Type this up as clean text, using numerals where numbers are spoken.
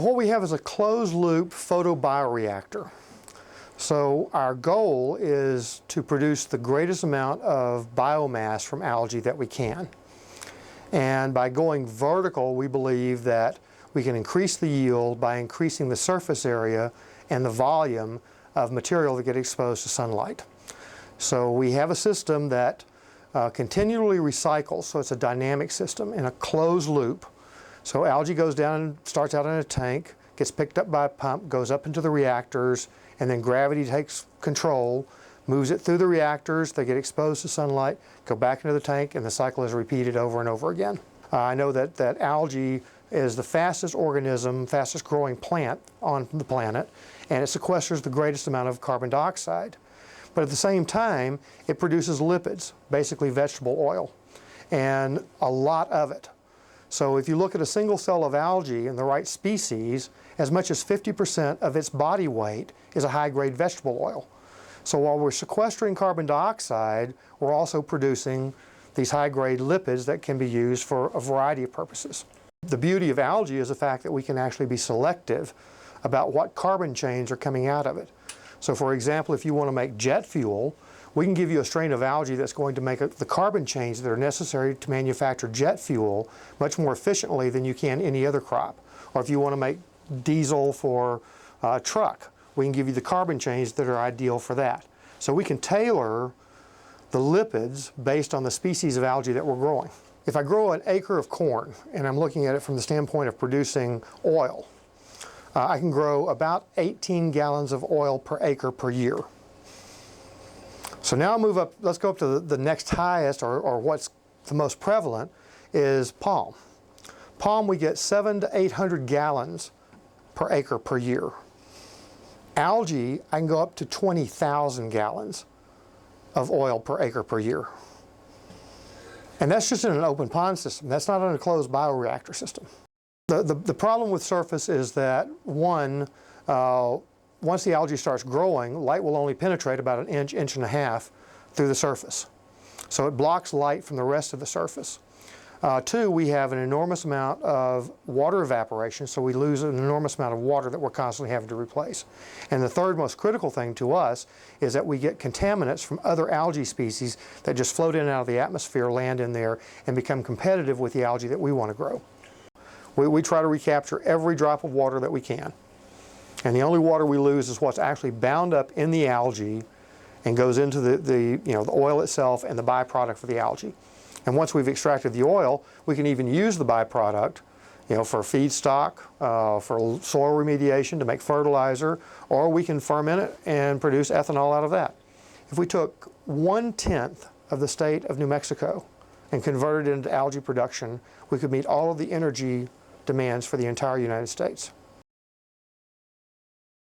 What we have is a closed-loop photobioreactor. So our goal is to produce the greatest amount of biomass from algae that we can. And by going vertical, we believe that we can increase the yield by increasing the surface area and the volume of material that get exposed to sunlight. So we have a system that continually recycles, so it's a dynamic system in a closed loop. So algae goes down and starts out in a tank, gets picked up by a pump, goes up into the reactors, and then gravity takes control, moves it through the reactors, they get exposed to sunlight, go back into the tank, and the cycle is repeated over and over again. I know that algae is the fastest organism, fastest growing plant on the planet, and it sequesters the greatest amount of carbon dioxide. But at the same time, it produces lipids, basically vegetable oil, and a lot of it. So if you look at a single cell of algae in the right species, as much as 50% of its body weight is a high-grade vegetable oil. So while we're sequestering carbon dioxide, we're also producing these high-grade lipids that can be used for a variety of purposes. The beauty of algae is the fact that we can actually be selective about what carbon chains are coming out of it. So for example, if you want to make jet fuel, we can give you a strain of algae that's going to make the carbon chains that are necessary to manufacture jet fuel much more efficiently than you can any other crop. Or if you want to make diesel for a truck, we can give you the carbon chains that are ideal for that. So we can tailor the lipids based on the species of algae that we're growing. If I grow an acre of corn, and I'm looking at it from the standpoint of producing oil, I can grow about 18 gallons of oil per acre per year. So now I'll move up, let's go up to the next highest, or what's the most prevalent, is palm. Palm, we get 700 to 800 gallons per acre per year. Algae, I can go up to 20,000 gallons of oil per acre per year. And that's just in an open pond system. That's not in a closed bioreactor system. The problem with surface is that, one, once the algae starts growing, light will only penetrate about an inch, inch and a half through the surface. So it blocks light from the rest of the surface. Two, we have an enormous amount of water evaporation, so we lose an enormous amount of water that we're constantly having to replace. And the third most critical thing to us is that we get contaminants from other algae species that just float in and out of the atmosphere, land in there, and become competitive with the algae that we want to grow. We try to recapture every drop of water that we can. And the only water we lose is what's actually bound up in the algae and goes into the oil itself and the byproduct for the algae. And once we've extracted the oil, we can even use the byproduct, for feedstock, for soil remediation to make fertilizer, or we can ferment it and produce ethanol out of that. If we took 1/10 of the state of New Mexico and converted it into algae production, we could meet all of the energy demands for the entire United States.